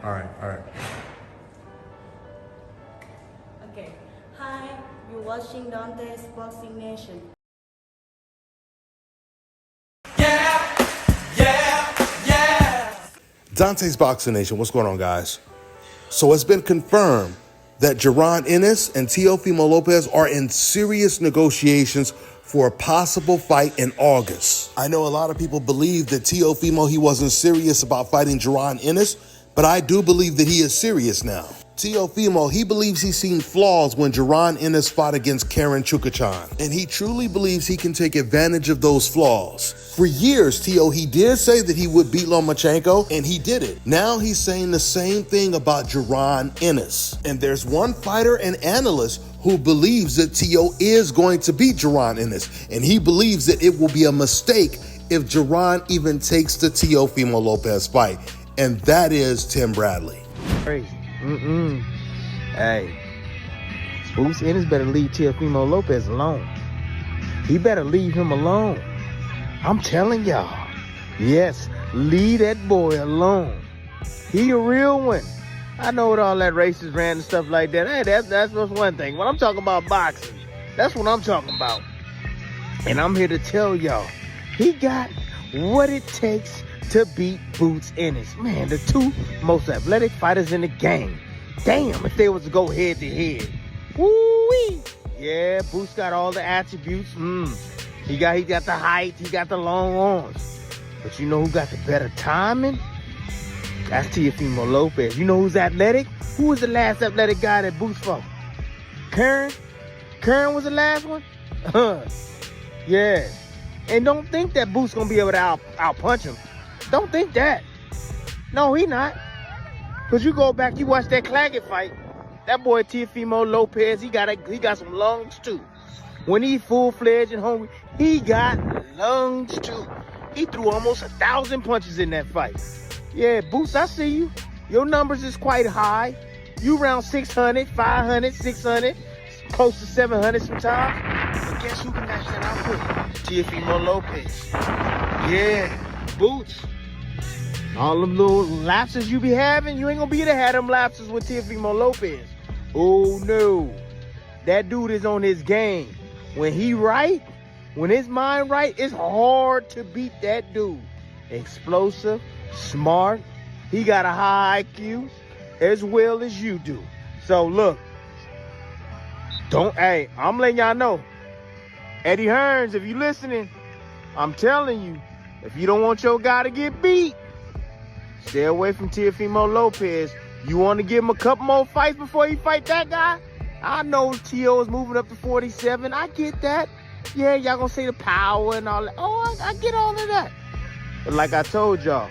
All right. Okay. Hi, you're watching Dante's Boxing Nation. Dante's Boxing Nation, what's going on, guys? So it's been confirmed that Hearn Ennis and Teofimo Lopez are in serious negotiations for a possible fight in August. I know a lot of people believe that Teofimo, he wasn't serious about fighting Hearn Ennis, but I do believe that he is serious now. Teofimo, he believes he's seen flaws when Hearn Ennis fought against Karen Chukachan, and he truly believes he can take advantage of those flaws. For years, Teo, he did say that he would beat Lomachenko, and he did it. Now he's saying the same thing about Hearn Ennis. And there's one fighter and analyst who believes that Teo is going to beat Hearn Ennis, and he believes that it will be a mistake if Hearn even takes the Teofimo Lopez fight, and that is Tim Bradley. Crazy. Hey, Boots Ennis better leave Teofimo Lopez alone. He better leave him alone. I'm telling y'all. Yes, leave that boy alone. He a real one. I know what all that racist rant and stuff like that. Hey, that's one thing. When I'm talking about boxing, that's what I'm talking about. And I'm here to tell y'all, he got what it takes to beat Boots Ennis. Man, the two most athletic fighters in the game. Damn, if they was to go head to head. Woo-wee. Yeah, Boots got all the attributes. He got the height, he got the long arms. But you know who got the better timing? That's Teofimo Lopez. You know who's athletic? Who was the last athletic guy that Boots fought? Hearn? Hearn was the last one? Yeah. And don't think that Boots gonna be able to out-punch him. Don't think that. No, he not. Because you go back, you watch that Claggett fight. That boy Teofimo Lopez, he got some lungs too. When he full-fledged and hungry, he got lungs too. He threw almost 1,000 punches in that fight. Yeah, Boots, I see you. Your numbers is quite high. You around 600, 500, 600, close to 700 sometimes. But guess who can match that output? Teofimo Lopez. Yeah, Boots. All them little lapses you be having, you ain't gonna be able to have them lapses with Teofimo Lopez. Oh no. That dude is on his game. When he right, when his mind right, it's hard to beat that dude. Explosive, smart, he got a high IQ as well as you do. So look, hey, I'm letting y'all know. Eddie Hearns, if you listening, I'm telling you, if you don't want your guy to get beat, stay away from Teofimo Lopez. You want to give him a couple more fights before you fight that guy? I know Teo is moving up to 47. I get that. Yeah, y'all gonna say the power and all that. Oh, I get all of that. But like I told y'all,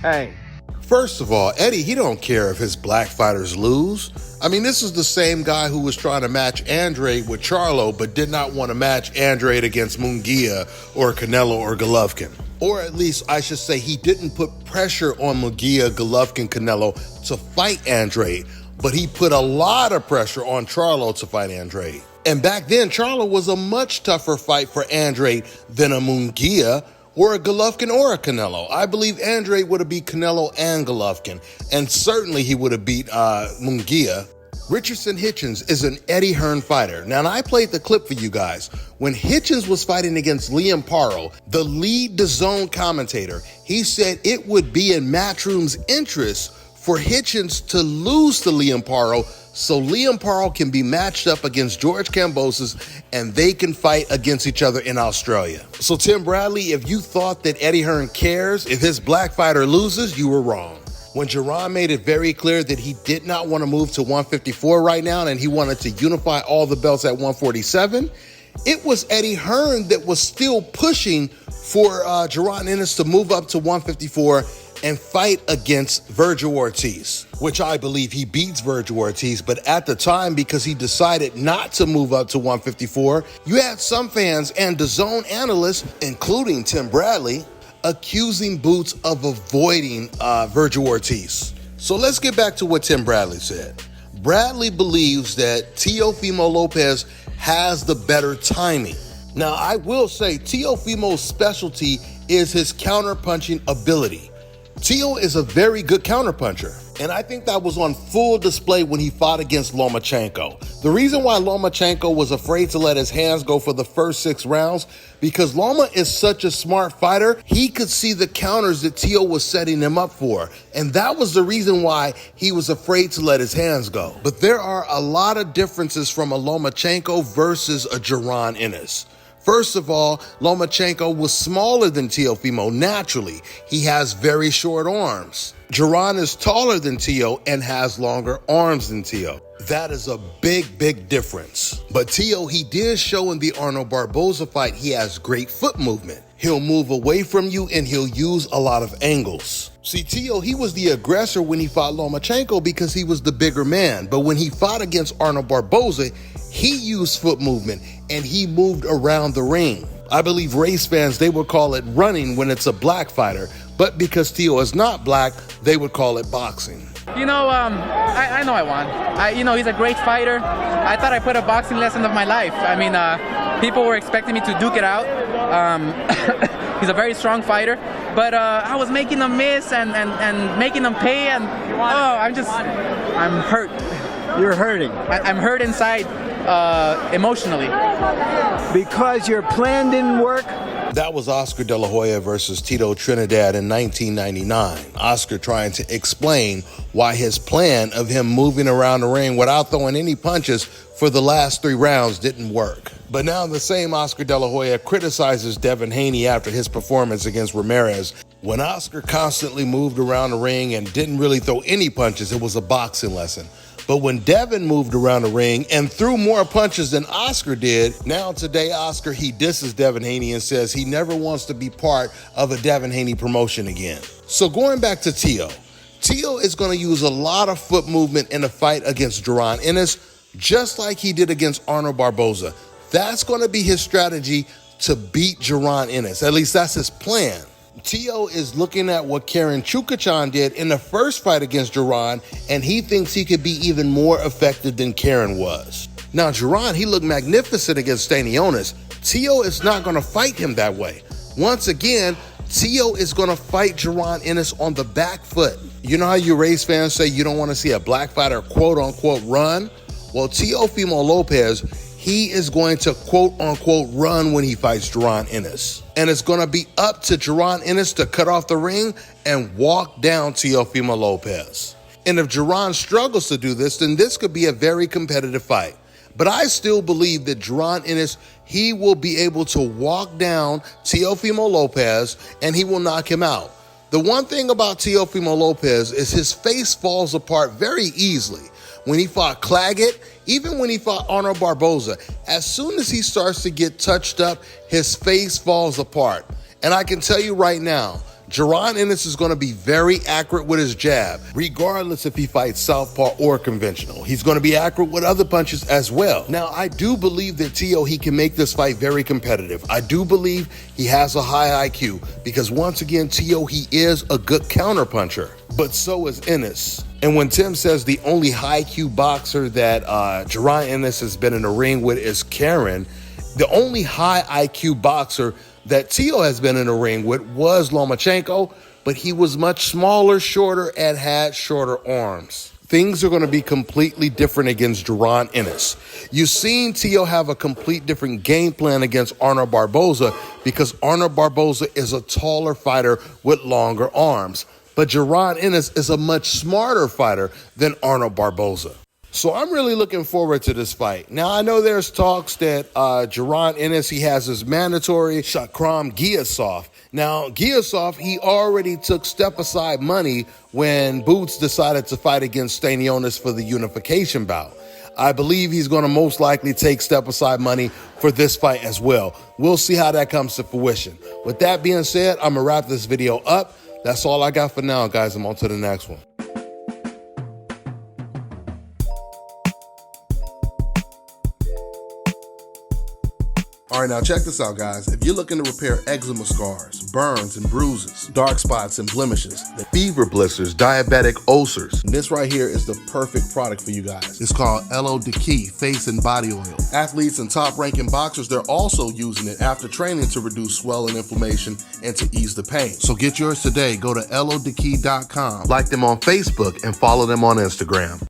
hey. First of all, Eddie, he don't care if his black fighters lose. I mean, this is the same guy who was trying to match Andre with Charlo, but did not want to match Andre against Munguia or Canelo or Golovkin. Or at least I should say he didn't put pressure on Munguia, Golovkin, Canelo to fight Andre, but he put a lot of pressure on Charlo to fight Andre. And back then, Charlo was a much tougher fight for Andre than a Munguia or a Golovkin or a Canelo. I believe Andre would have beat Canelo and Golovkin, and certainly he would have beat Munguia. Richardson Hitchens is an Eddie Hearn fighter. Now, I played the clip for you guys. When Hitchens was fighting against Liam Paro, the lead DAZN commentator, he said it would be in Matchroom's interest for Hitchens to lose to Liam Paro so Liam Paro can be matched up against George Kambosos and they can fight against each other in Australia. So Tim Bradley, if you thought that Eddie Hearn cares if his black fighter loses, you were wrong. When Hearn made it very clear that he did not want to move to 154 right now and he wanted to unify all the belts at 147, it was Eddie Hearn that was still pushing for Hearn Ennis to move up to 154 and fight against Virgil Ortiz, which I believe he beats Virgil Ortiz. But at the time, because he decided not to move up to 154, you had some fans and DAZN analysts, including Tim Bradley, accusing Boots of avoiding Virgil Ortiz. So let's get back to what Tim Bradley said. Bradley believes that Teofimo Lopez has the better timing. Now, I will say Teofimo's specialty is his counter-punching ability. Teo is a very good counterpuncher. And I think that was on full display when he fought against Lomachenko. The reason why Lomachenko was afraid to let his hands go for the first 6 rounds, because Loma is such a smart fighter, he could see the counters that Teo was setting him up for. And that was the reason why he was afraid to let his hands go. But there are a lot of differences from a Lomachenko versus a Hearn Ennis. First of all, Lomachenko was smaller than Teofimo naturally. He has very short arms. Hearn is taller than Teo and has longer arms than Teo. That is a big, big difference. But Teo, he did show in the Arnold Barboza fight he has great foot movement. He'll move away from you and he'll use a lot of angles. See, Teo, he was the aggressor when he fought Lomachenko because he was the bigger man. But when he fought against Arnold Barboza, he used foot movement and he moved around the ring. I believe race fans, they would call it running when it's a black fighter. But because Teo is not black, they would call it boxing. You know, I know I won. He's a great fighter. I thought I put a boxing lesson of my life. I mean, people were expecting me to duke it out. He's a very strong fighter, but I was making him miss and making him pay, and I'm hurt. You're hurting. I'm hurt inside, emotionally. Because your plan didn't work? That was Oscar De La Hoya versus Tito Trinidad in 1999. Oscar trying to explain why his plan of him moving around the ring without throwing any punches for the last 3 rounds didn't work. But now the same Oscar De La Hoya criticizes Devin Haney after his performance against Ramirez. When Oscar constantly moved around the ring and didn't really throw any punches, it was a boxing lesson. But when Devin moved around the ring and threw more punches than Oscar did, now today Oscar, he disses Devin Haney and says he never wants to be part of a Devin Haney promotion again. So going back to Teo is going to use a lot of foot movement in a fight against Hearn Ennis, just like he did against Arnold Barboza. That's going to be his strategy to beat Hearn Ennis. At least that's his plan. Teo is looking at what Karen Chukachan did in the first fight against Hearn, and he thinks he could be even more effective than Karen was. Now, Hearn, he looked magnificent against Stanionis. Teo is not going to fight him that way. Once again, Teo is going to fight Hearn Ennis on the back foot. You know how you race fans say you don't want to see a black fighter quote-unquote run? Well, Teofimo Lopez, he is going to quote-unquote run when he fights Hearn Ennis. And it's going to be up to Hearn Ennis to cut off the ring and walk down Teofimo Lopez. And if Hearn struggles to do this, then this could be a very competitive fight. But I still believe that Hearn Ennis, he will be able to walk down Teofimo Lopez and he will knock him out. The one thing about Teofimo Lopez is his face falls apart very easily. When he fought Claggett, even when he fought Arnold Barboza, as soon as he starts to get touched up, his face falls apart. And I can tell you right now, Hearn Ennis is going to be very accurate with his jab, regardless if he fights southpaw or conventional. He's going to be accurate with other punches as well. Now, I do believe that Teo, he can make this fight very competitive. I do believe he has a high IQ because once again, Teo, he is a good counterpuncher, but so is Ennis. And when Tim says the only high IQ boxer that Hearn Ennis has been in the ring with is Karen, the only high IQ boxer that Teo has been in the ring with was Lomachenko, but he was much smaller, shorter, and had shorter arms. Things are going to be completely different against Hearn Ennis. You've seen Teo have a complete different game plan against Arnold Barboza because Arnold Barboza is a taller fighter with longer arms. But Hearn Ennis is a much smarter fighter than Arnold Barboza. So I'm really looking forward to this fight. Now, I know there's talks that Hearn Ennis, he has his mandatory Shakram Giasov. Now, Giasov, he already took step-aside money when Boots decided to fight against Stanionis for the unification bout. I believe he's going to most likely take step-aside money for this fight as well. We'll see how that comes to fruition. With that being said, I'm going to wrap this video up. That's all I got for now, guys. I'm on to the next one. All right, now check this out, guys. If you're looking to repair eczema scars, burns and bruises, dark spots and blemishes, fever blisters, diabetic ulcers. And this right here is the perfect product for you guys. It's called Elo Diki Face and Body Oil. Athletes and top-ranking boxers, they're also using it after training to reduce swelling, inflammation, and to ease the pain. So get yours today. Go to elodiki.com, like them on Facebook, and follow them on Instagram.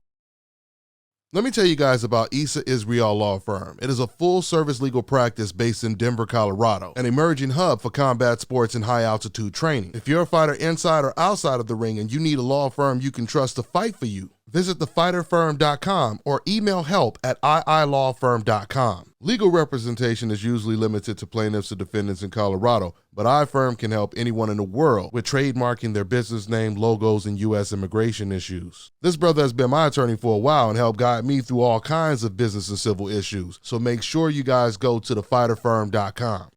Let me tell you guys about Issa Israel Law Firm. It is a full-service legal practice based in Denver, Colorado, an emerging hub for combat sports and high-altitude training. If you're a fighter inside or outside of the ring and you need a law firm you can trust to fight for you, visit thefighterfirm.com or email help@iilawfirm.com. Legal representation is usually limited to plaintiffs or defendants in Colorado, but iFirm can help anyone in the world with trademarking their business name, logos, and U.S. immigration issues. This brother has been my attorney for a while and helped guide me through all kinds of business and civil issues, so make sure you guys go to thefighterfirm.com.